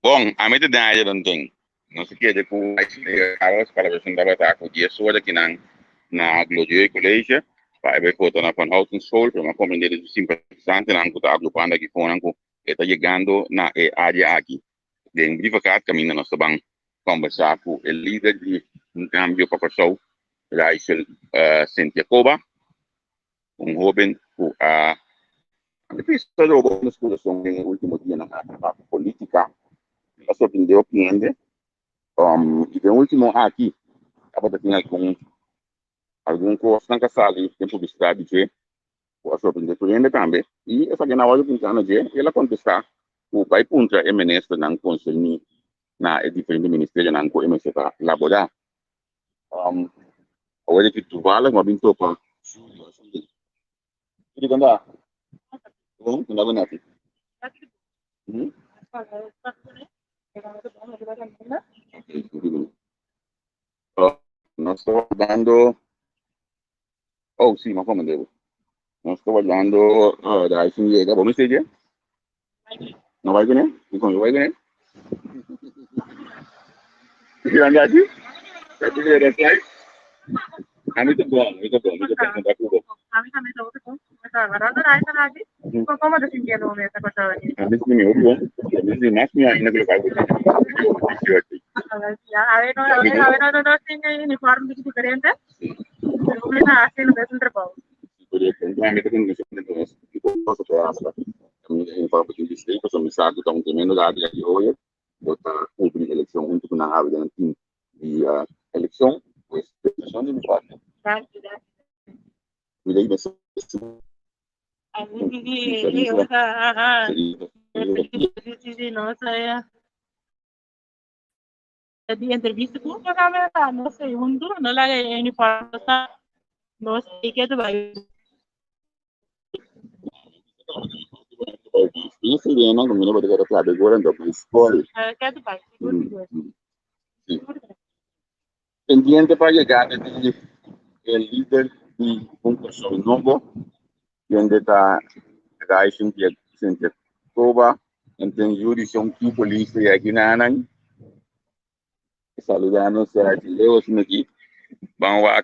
Bom, a mim tem área não tem. Não sei que é de com as para ver se não vai com dia sua daqui na Glodio Colégio. Para ver foto na Van Houten School, para uma compreender de simpatizante na que tá agrupando aqui com que está chegando na área aqui. De briva cá caminho nós vamos conversar com o líder de cambio para pessoa, Rachel Santiago, jovem que a episódio de uma discussão no último dia na política, a surpreendeu o cliente. E tem último aqui, acaba de algum curso na sala tem publicidade de a surpreender o cliente também. E essa que na hora de pensar de ela contestar o pai punta é ministro não conselho na diferente ministério não com MSC laborar. Agora que tu fala, mas bem topa. Jadi kanda, kanda kanda aqui. Nós estamos dando, oh sim, mas como devo? Nós estamos dando da Aisin Liga, vamos dizer? Não vai ganhar? E como vai ganhar? Tirando aqui? Vai ganhar essa aí? Kami tu buang, itu buang, itu buang kontak aku. Kami tahu tu pun, kita berada di sana lagi. Kau kau ada sini ada orang yang tak tahu ni. Kami sini ni buang, kami sini masih ni nak lepas buang. Ya, awak no sini uniform itu keren tak? Boleh nak asal dah sendiri bau. Boleh, kami tu kan mesti terus. Itu apa apa? Kami uniform itu display, pasal misal tu tahu kami nak ada lagi hoje. Bota public election untuk nak ada dengan tim di election, pues prestação de uniforme. Cuidei dessa. Di entrevista com a câmera, não sei, não lá é uniforme, não sei que é do bairro. Isso é não, como não pode ter claro agora então por escola. Que é do bairro. Pendiente para llegar el líder de un curso nuevo, donde está Gaishin Santiago, entonces jurisdicción que polícia y aquí nada, saludamos a Leo aquí, vamos a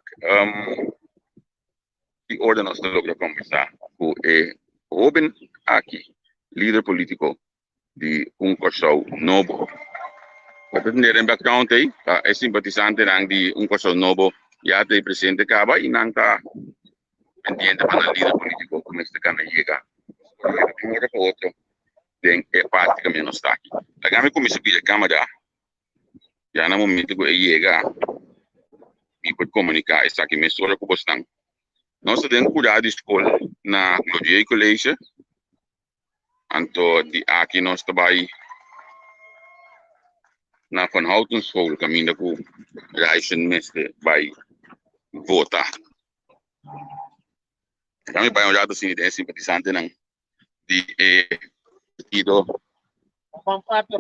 y orden nos logra conversar con el joven aquí, líder político de un curso nuevo. Wat het in background is simpatizante ng di un curso nuevo ya de presidente Caba y nang ta pendiente para el líder político como este que me llega. Porque de un para otro den prácticamente no está aquí. La gama como se pide cámara ya en un momento que llega y puede comunicar está aquí me solo como están. No se den cuidado de escuela na Glodio Colégio. Anto di aquí no está ahí. Na Van Houten School caminho com reizen mestre bij vota. Kami pa yung rato sinide simpatizante ng di partido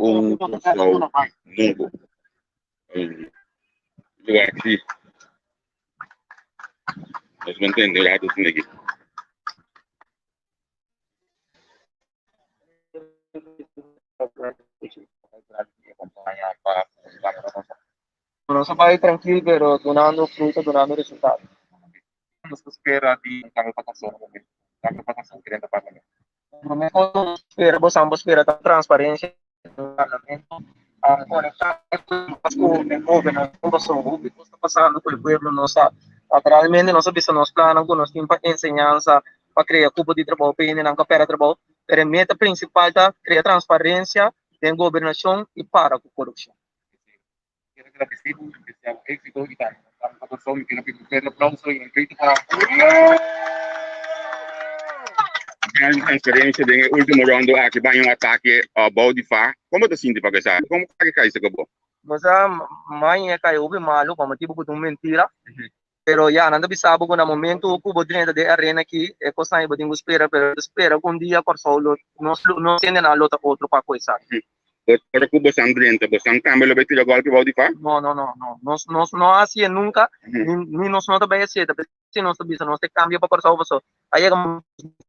un show nuevo. Lugar aqui. Nós mantendo o rato sinide. Não só vai tranquilo, pero donando fruto, donando resultado. Nos espera di kami pagkasunod namin. Kami pagkasunod querendo parlamento. Prometo espera, vos ambos espera transparência no parlamento. Conectar com o governo, o que está passando com o povo, nossa, naturalmente nós sabemos planos com nós temos ensinança para criar cupo de trabalho, para não capera trabalho, pero a meta principal é criar transparência em governação e para a corrupção. Quero agradecer muito especial éxito e tal. Estamos com todos os que nos pediram aplauso e respeito para Grande transferência do último round aqui vai um ataque ao Baldifa. Como você sente para isso? Como que cai isso acabou? Mas a mãe é caiu bem malo, como tipo com mentira. Pero ya nanda bisabo ko na momento ko bodrinda de arena aqui é coisa aí bodingo espera com um dia por solo não sendo na outra outro para coisa. Pero que você andrenta, você não cambia o betilho golpe Baldifa? Não assim nunca, nem nós não também assim, se nós sabemos nós te cambia para coisa você. Aí como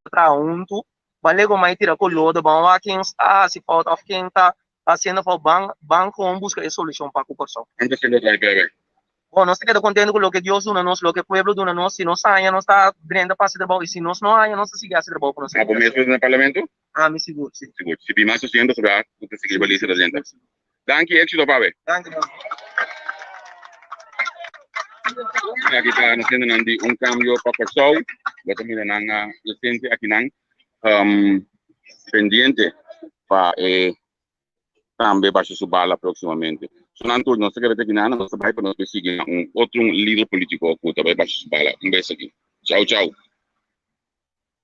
para um tu, valeu como aí tira com lodo, bom aqui está se falta of quem tá haciendo para banco buscar solución para la persona. Antes que lo traiga, Bueno, no se queda contento con lo que Dios una nos, lo que el pueblo de una nos, si nos haya, no está brindando para hacer trabajo, y si nos no haya, no se sigue haciendo trabajo. No se a comer en el Parlamento? Ah, me seguro, sí. Seguro. Si pimas haciendo, se va a seguir baliza la gente. Danke, éxito, Pabe. Gracias. Aquí está haciendo un cambio para Pesau. Lo terminan a la gente aquí pendiente para también para su bala próximamente. Son turno, no sé qué nada, no se va a ir, pero nos sigue un otro líder político oculto para su bala. Un beso aquí. Chao, chao.